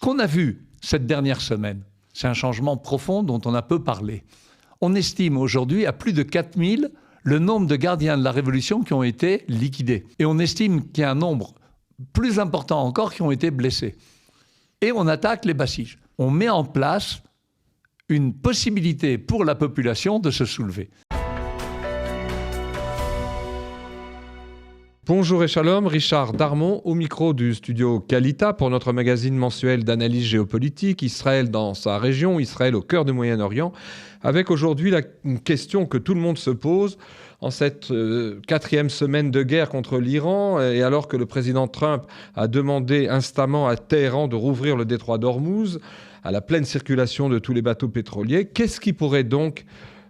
qu'on a vu cette dernière semaine, c'est un changement profond dont on a peu parlé. On estime aujourd'hui à plus de 4000 le nombre de gardiens de la Révolution qui ont été liquidés. Et on estime qu'il y a un nombre plus important encore qui ont été blessés. Et on attaque les Bassiges. On met en place une possibilité pour la population de se soulever. Bonjour et shalom, Richard Darmon au micro du studio Kalita pour notre magazine mensuel d'analyse géopolitique, Israël dans sa région, Israël au cœur du Moyen-Orient, avec aujourd'hui une question que tout le monde se pose en cette quatrième semaine de guerre contre l'Iran, et alors que le président Trump a demandé instamment à Téhéran de rouvrir le détroit d'Ormuz à la pleine circulation de tous les bateaux pétroliers, qu'est-ce qui pourrait donc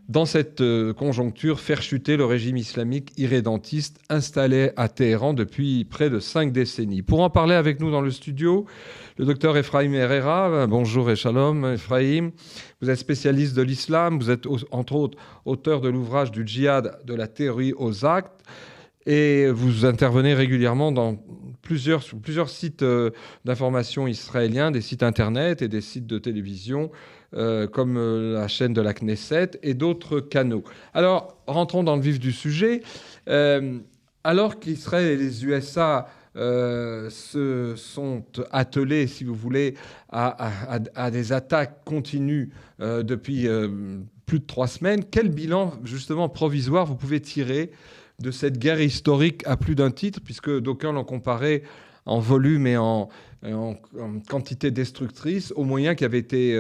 dans cette conjoncture, faire chuter le régime islamique irrédentiste installé à Téhéran depuis près de 5 décennies. Pour en parler avec nous dans le studio, le docteur Ephraim Herrera. Bonjour et shalom, Ephraim. Vous êtes spécialiste de l'islam, vous êtes entre autres auteur de l'ouvrage du djihad de la théorie aux actes, et vous intervenez régulièrement sur plusieurs sites d'information israéliens, des sites internet et des sites de télévision, comme la chaîne de la Knesset et d'autres canaux. Alors, rentrons dans le vif du sujet. Alors qu'Israël et les USA se sont attelés, si vous voulez, à des attaques continues depuis plus de 3 semaines, quel bilan, justement, provisoire vous pouvez tirer de cette guerre historique à plus d'un titre, puisque d'aucuns l'ont comparé en volume et en quantité destructrice aux moyens qui avaient été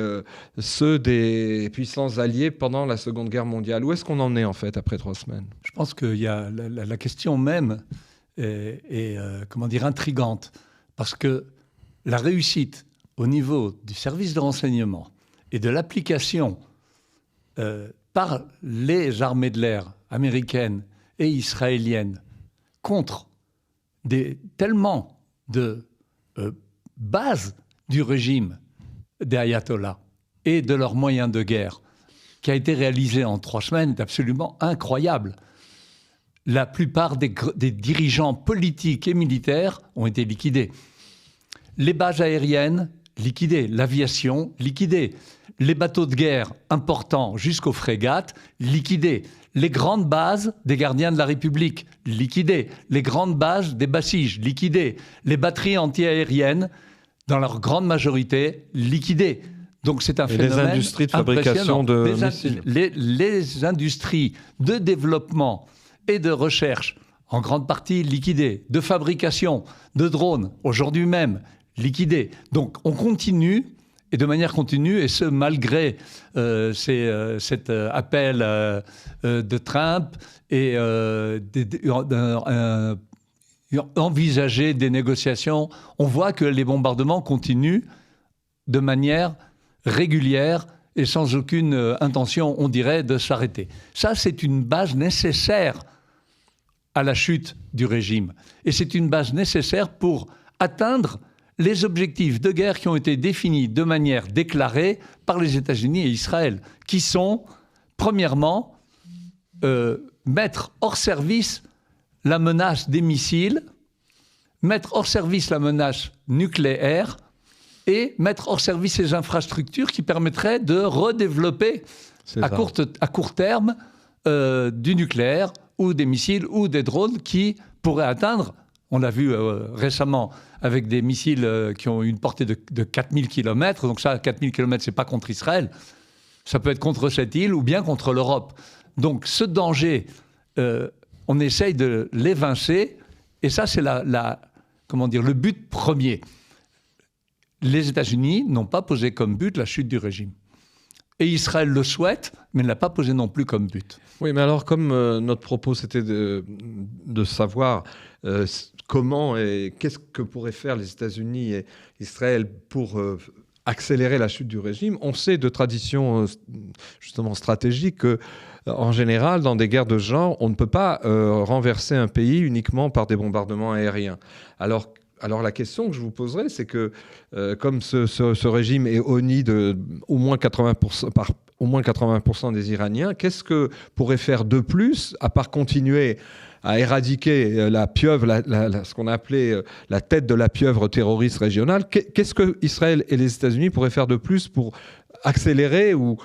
ceux des puissances alliées pendant la Seconde Guerre mondiale. Où est-ce qu'on en est, en fait, après 3 semaines ? Je pense qu'il y a la question même est intrigante, parce que la réussite au niveau du service de renseignement et de l'application par les armées de l'air américaines et israéliennes contre tellement de bases du régime des ayatollahs et de leurs moyens de guerre, qui a été réalisé en 3 semaines, est absolument incroyable. La plupart des dirigeants politiques et militaires ont été liquidés. Les bases aériennes, liquidées. L'aviation, liquidée. Les bateaux de guerre importants jusqu'aux frégates, liquidés. Les grandes bases des gardiens de la République, liquidées. Les grandes bases des Bassiges, liquidées. Les batteries antiaériennes, dans leur grande majorité, liquidées. Donc c'est un phénomène les industries de fabrication de missiles. Les industries de développement et de recherche, en grande partie liquidées. De fabrication de drones, aujourd'hui même, liquidées. Donc on continue, et de manière continue, et ce malgré cet appel de Trump et envisager des négociations. On voit que les bombardements continuent de manière régulière et sans aucune intention, on dirait, de s'arrêter. Ça, c'est une base nécessaire à la chute du régime. Et c'est une base nécessaire pour atteindre les objectifs de guerre qui ont été définis de manière déclarée par les États-Unis et Israël, qui sont, premièrement, mettre hors service la menace des missiles, mettre hors service la menace nucléaire et mettre hors service les infrastructures qui permettraient de redévelopper à court terme du nucléaire ou des missiles ou des drones qui pourraient atteindre, on l'a vu récemment avec des missiles qui ont une portée de 4000 km, donc ça, 4000 km, c'est pas contre Israël, ça peut être contre cette île ou bien contre l'Europe. Donc ce danger, on essaye de l'évincer, et ça c'est le but premier. Les États-Unis n'ont pas posé comme but la chute du régime. Et Israël le souhaite, mais ne l'a pas posé non plus comme but. Oui, mais alors comme notre propos c'était de savoir comment et qu'est-ce que pourraient faire les États-Unis et Israël pour accélérer la chute du régime, on sait de tradition justement stratégique que en général, dans des guerres de ce genre, on ne peut pas renverser un pays uniquement par des bombardements aériens. Alors la question que je vous poserai, c'est que comme ce régime est honni de au moins 80% au moins 80% des Iraniens. Qu'est-ce que pourrait faire de plus, à part continuer à éradiquer la pieuvre, ce qu'on a appelé la tête de la pieuvre terroriste régionale? Qu'est-ce que Israël et les États-Unis pourraient faire de plus pour accélérer ou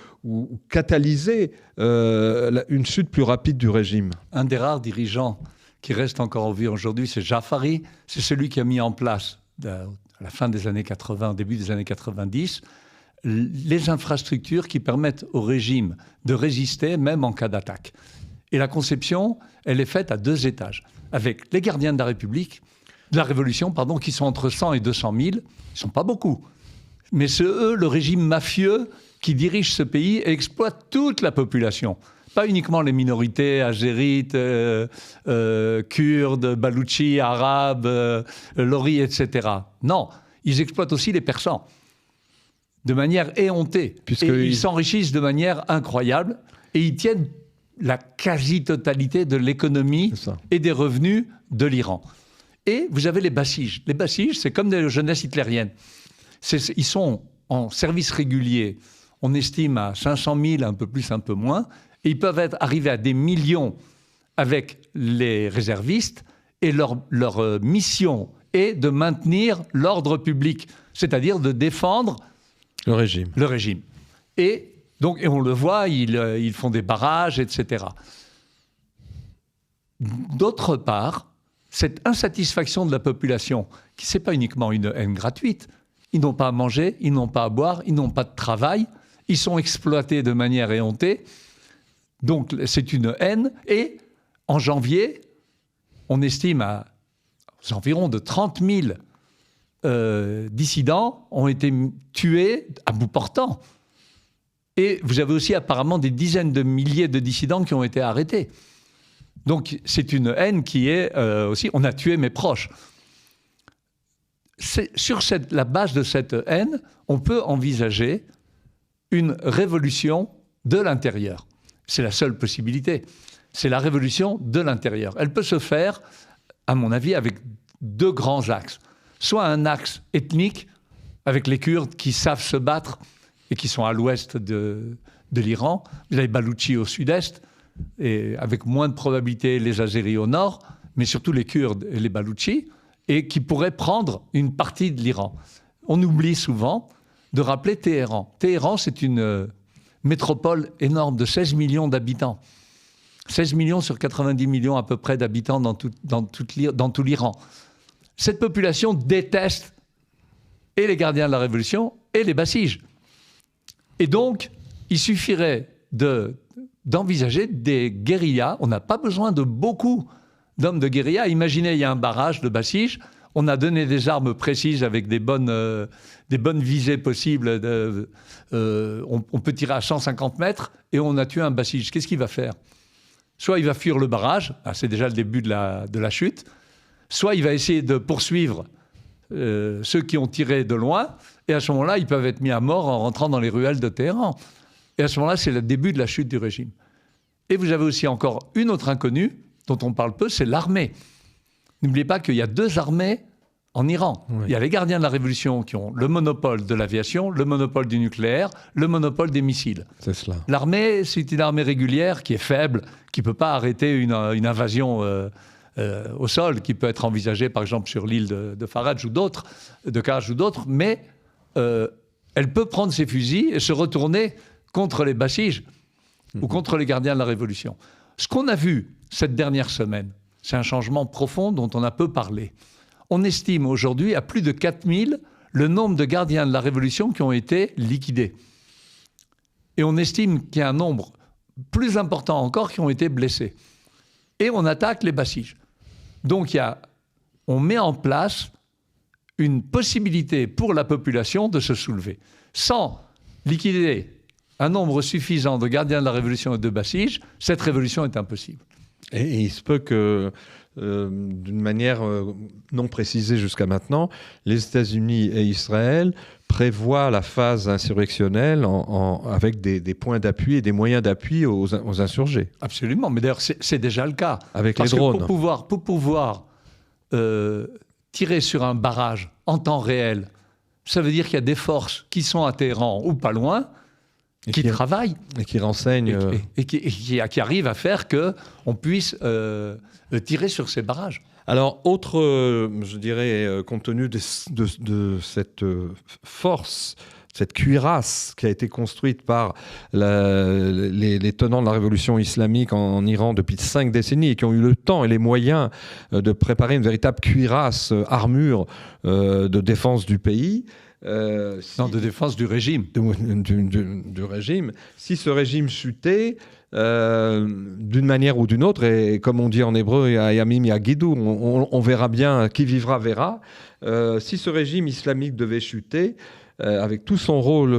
catalyser une chute plus rapide du régime? Un des rares dirigeants qui reste encore en vie aujourd'hui, c'est Jafari. C'est celui qui a mis en place, à la fin des années 80, au début des années 90, les infrastructures qui permettent au régime de résister même en cas d'attaque. Et la conception, elle est faite à 2 étages, avec les gardiens de la République, de la Révolution, pardon, qui sont entre 100 et 200 000. Ils ne sont pas beaucoup. Mais c'est eux, le régime mafieux, qui dirige ce pays et exploite toute la population. Pas uniquement les minorités azérites, kurdes, baloutchis, arabes, loris, etc. Non, ils exploitent aussi les persans de manière éhontée. Ils s'enrichissent de manière incroyable et ils tiennent la quasi-totalité de l'économie et des revenus de l'Iran. Et vous avez les Bassiges. Les Bassiges, c'est comme des jeunesses hitlériennes. Ils sont en service régulier. On estime à 500 000, un peu plus, un peu moins. Et ils peuvent arriver à des millions avec les réservistes. Et leur mission est de maintenir l'ordre public, c'est-à-dire de défendre le régime. Et donc, on le voit, ils font des barrages, etc. D'autre part, cette insatisfaction de la population, qui n'est pas uniquement une haine gratuite, ils n'ont pas à manger, ils n'ont pas à boire, ils n'ont pas de travail, ils sont exploités de manière éhontée. Donc, c'est une haine. Et en janvier, on estime aux environs de 30 000 dissidents ont été tués à bout portant. Et vous avez aussi apparemment des dizaines de milliers de dissidents qui ont été arrêtés. Donc, c'est une haine qui est aussi... On a tué mes proches. Sur la base de cette haine, on peut envisager une révolution de l'intérieur. C'est la seule possibilité. C'est la révolution de l'intérieur. Elle peut se faire, à mon avis, avec 2 grands axes. Soit un axe ethnique, avec les Kurdes qui savent se battre et qui sont à l'ouest de l'Iran. Vous avez les Baloutchis au sud-est, et avec moins de probabilité les Azéris au nord, mais surtout les Kurdes et les Baloutchis, et qui pourraient prendre une partie de l'Iran. On oublie souvent de rappeler Téhéran. Téhéran, c'est une métropole énorme de 16 millions d'habitants. 16 millions sur 90 millions à peu près d'habitants dans tout l'Iran. Cette population déteste et les gardiens de la Révolution et les Bassiges. Et donc, il suffirait d'envisager des guérillas. On n'a pas besoin de beaucoup d'hommes de guérilla. Imaginez, il y a un barrage de Bassiges. On a donné des armes précises avec des bonnes visées possibles. On peut tirer à 150 mètres et on a tué un Bassige. Qu'est-ce qu'il va faire? Soit il va fuir le barrage, c'est déjà le début de la chute, soit il va essayer de poursuivre ceux qui ont tiré de loin, et à ce moment-là, ils peuvent être mis à mort en rentrant dans les ruelles de Téhéran. Et à ce moment-là, c'est le début de la chute du régime. Et vous avez aussi encore une autre inconnue, dont on parle peu, c'est l'armée. N'oubliez pas qu'il y a 2 armées en Iran. Oui. Il y a les gardiens de la Révolution qui ont le monopole de l'aviation, le monopole du nucléaire, le monopole des missiles. C'est cela. L'armée, c'est une armée régulière qui est faible, qui ne peut pas arrêter une invasion au sol, qui peut être envisagée par exemple sur l'île de Faraj ou d'autres, de Karaj ou d'autres, mais elle peut prendre ses fusils et se retourner contre les Bassiges ou contre les gardiens de la Révolution. Ce qu'on a vu cette dernière semaine, c'est un changement profond dont on a peu parlé. On estime aujourd'hui à plus de 4000 le nombre de gardiens de la Révolution qui ont été liquidés. Et on estime qu'il y a un nombre plus important encore qui ont été blessés. Et on attaque les Bassiges. Donc on met en place une possibilité pour la population de se soulever. Sans liquider un nombre suffisant de gardiens de la Révolution et de Bassiges, cette révolution est impossible. Et il se peut que, d'une manière non précisée jusqu'à maintenant, les États-Unis et Israël prévoient la phase insurrectionnelle avec des points d'appui et des moyens d'appui aux insurgés. Absolument, mais d'ailleurs c'est déjà le cas. Avec les drones. Pour pouvoir tirer sur un barrage en temps réel, ça veut dire qu'il y a des forces qui sont à Téhéran ou pas loin, qui travaillent. Et qui renseignent. Et qui arrivent à faire qu'on puisse tirer sur ces barrages. Alors, autre, je dirais, compte tenu de cette force, cette cuirasse qui a été construite par les tenants de la révolution islamique en Iran depuis 5 décennies et qui ont eu le temps et les moyens de préparer une véritable cuirasse, armure de défense du pays. De défense du régime. Du régime. Si ce régime chutait, d'une manière ou d'une autre, et comme on dit en hébreu, Yamim Yagidou, on verra bien, qui vivra verra. Si ce régime islamique devait chuter, avec tout son rôle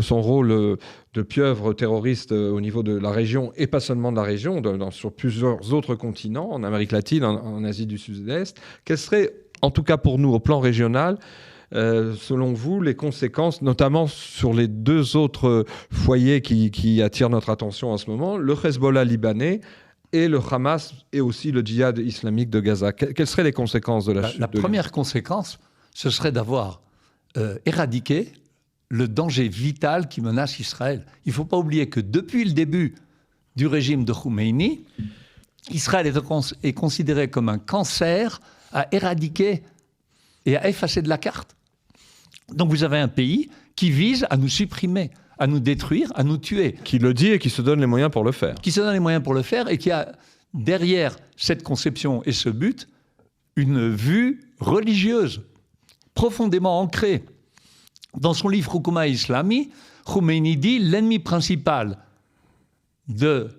de pieuvre terroriste au niveau de la région, et pas seulement de la région, sur plusieurs autres continents, en Amérique latine, en Asie du Sud-Est, quelles seraient, en tout cas pour nous, au plan régional, selon vous, les conséquences, notamment sur les 2 autres foyers qui attirent notre attention en ce moment, le Hezbollah libanais et le Hamas et aussi le djihad islamique de Gaza. Quelles seraient les conséquences de la chute? La première conséquence, ce serait d'avoir éradiqué le danger vital qui menace Israël. Il ne faut pas oublier que depuis le début du régime de Khomeini, Israël est considéré comme un cancer à éradiquer et à effacer de la carte. Donc vous avez un pays qui vise à nous supprimer, à nous détruire, à nous tuer. Qui le dit et qui se donne les moyens pour le faire. Qui se donne les moyens pour le faire et qui a derrière cette conception et ce but une vue religieuse profondément ancrée. Dans son livre Hukuma Islami, Khomeini dit l'ennemi principal de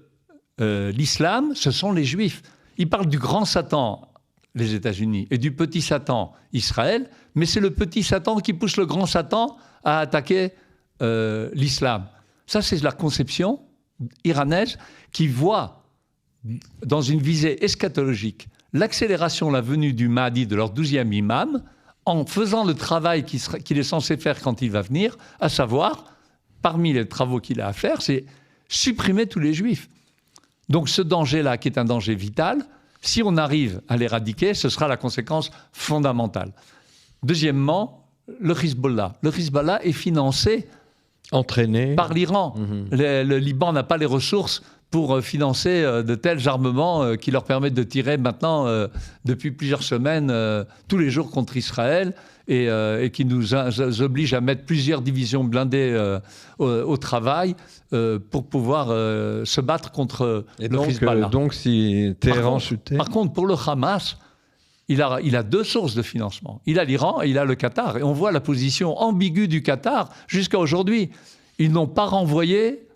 l'islam, ce sont les juifs. Il parle du grand Satan, les États-Unis, et du petit Satan, Israël, mais c'est le petit Satan qui pousse le grand Satan à attaquer l'islam. Ça, c'est la conception iranaise qui voit dans une visée eschatologique l'accélération, la venue du Mahdi, de leur 12e imam, en faisant le travail qu'il est censé faire quand il va venir, à savoir, parmi les travaux qu'il a à faire, c'est supprimer tous les juifs. Donc ce danger-là, qui est un danger vital, si on arrive à l'éradiquer, ce sera la conséquence fondamentale. Deuxièmement, le Hezbollah. Le Hezbollah est financé entraîné par l'Iran. Le Liban n'a pas les ressources pour financer de tels armements qui leur permettent de tirer maintenant, depuis plusieurs semaines, tous les jours contre Israël et qui nous obligent à mettre plusieurs divisions blindées au travail pour pouvoir se battre contre le Hezbollah. Donc si Téhéran chutait... Par contre, pour le Hamas, il a 2 sources de financement. Il a l'Iran et il a le Qatar. Et on voit la position ambiguë du Qatar jusqu'à aujourd'hui. Ils n'ont pas renvoyé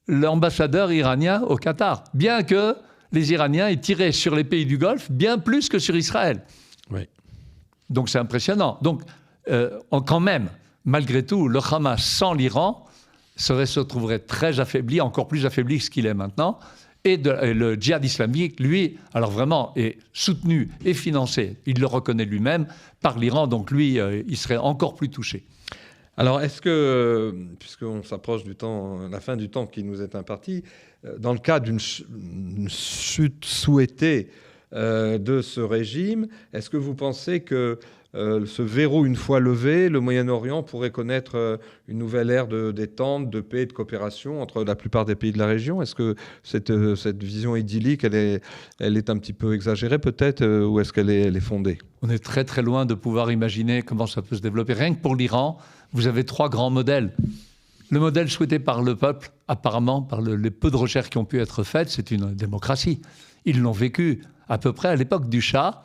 l'ambassadeur iranien au Qatar, bien que les Iraniens aient tiré sur les pays du Golfe bien plus que sur Israël. Oui. Donc c'est impressionnant. Donc quand même, malgré tout, le Hamas sans l'Iran se trouverait très affaibli, encore plus affaibli que ce qu'il est maintenant. Et le djihad islamique, lui, alors vraiment, est soutenu et financé, il le reconnaît lui-même, par l'Iran. Donc lui, il serait encore plus touché. Alors, est-ce que, puisqu'on s'approche la fin du temps qui nous est imparti, dans le cas d'une chute souhaitée de ce régime, est-ce que vous pensez que ce verrou, une fois levé, le Moyen-Orient pourrait connaître une nouvelle ère de détente, de paix et de coopération entre la plupart des pays de la région? Est-ce que cette vision idyllique, elle est un petit peu exagérée peut-être, ou est-ce qu'elle est fondée? On est très très loin de pouvoir imaginer comment ça peut se développer. Rien que pour l'Iran, vous avez 3 grands modèles. Le modèle souhaité par le peuple, apparemment, par les peu de recherches qui ont pu être faites, c'est une démocratie. Ils l'ont vécu à peu près à l'époque du Shah.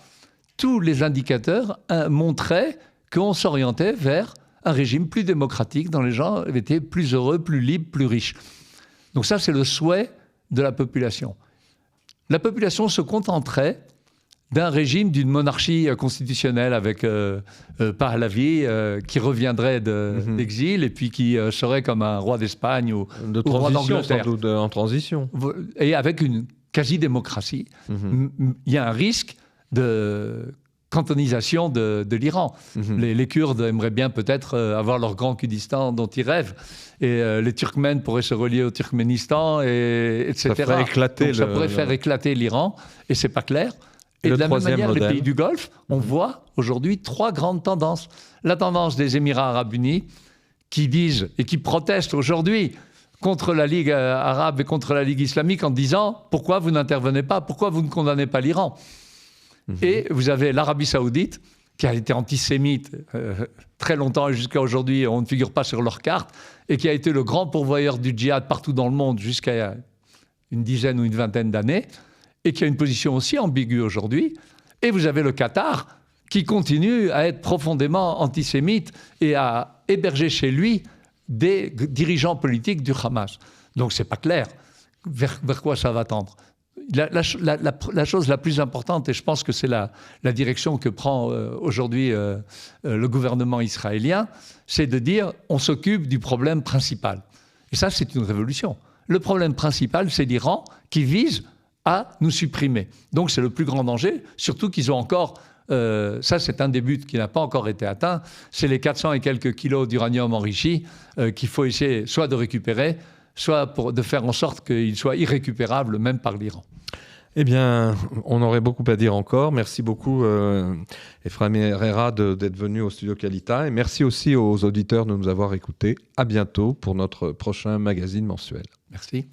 Tous les indicateurs montraient qu'on s'orientait vers un régime plus démocratique, dont les gens étaient plus heureux, plus libres, plus riches. Donc ça, c'est le souhait de la population. La population se contenterait d'un régime, d'une monarchie constitutionnelle avec Pahlavi qui reviendrait d'exil et puis qui serait comme un roi d'Espagne ou roi d'Angleterre. Sans doute en transition. Et avec une quasi-démocratie. Il y a un risque de cantonisation de l'Iran. Les Kurdes aimeraient bien peut-être avoir leur grand Kurdistan dont ils rêvent. Et les Turkmènes pourraient se relier au Turkménistan, etc. Ça ferait éclater ça pourrait faire éclater l'Iran, et c'est pas clair. Et de la même manière, les pays du Golfe, on voit aujourd'hui 3 grandes tendances. La tendance des Émirats arabes unis, qui disent et qui protestent aujourd'hui contre la Ligue arabe et contre la Ligue islamique en disant « Pourquoi vous n'intervenez pas? Pourquoi vous ne condamnez pas l'Iran ?» Et vous avez l'Arabie saoudite, qui a été antisémite très longtemps et jusqu'à aujourd'hui, on ne figure pas sur leur carte, et qui a été le grand pourvoyeur du djihad partout dans le monde jusqu'à une dizaine ou une vingtaine d'années, et qui a une position aussi ambiguë aujourd'hui. Et vous avez le Qatar, qui continue à être profondément antisémite et à héberger chez lui des dirigeants politiques du Hamas. Donc c'est pas clair vers quoi ça va tendre. La chose la plus importante, et je pense que c'est la direction que prend aujourd'hui le gouvernement israélien, c'est de dire on s'occupe du problème principal. Et ça, c'est une révolution. Le problème principal, c'est l'Iran qui vise à nous supprimer. Donc c'est le plus grand danger, surtout qu'ils ont encore... ça, c'est un des buts qui n'a pas encore été atteint. C'est les 400 et quelques kilos d'uranium enrichi qu'il faut essayer soit de récupérer, soit de faire en sorte qu'il soit irrécupérable même par l'Iran. Eh bien, on aurait beaucoup à dire encore. Merci beaucoup, Ephraim Herrera, d'être venu au Studio Kalita. Et merci aussi aux auditeurs de nous avoir écoutés. À bientôt pour notre prochain magazine mensuel. Merci.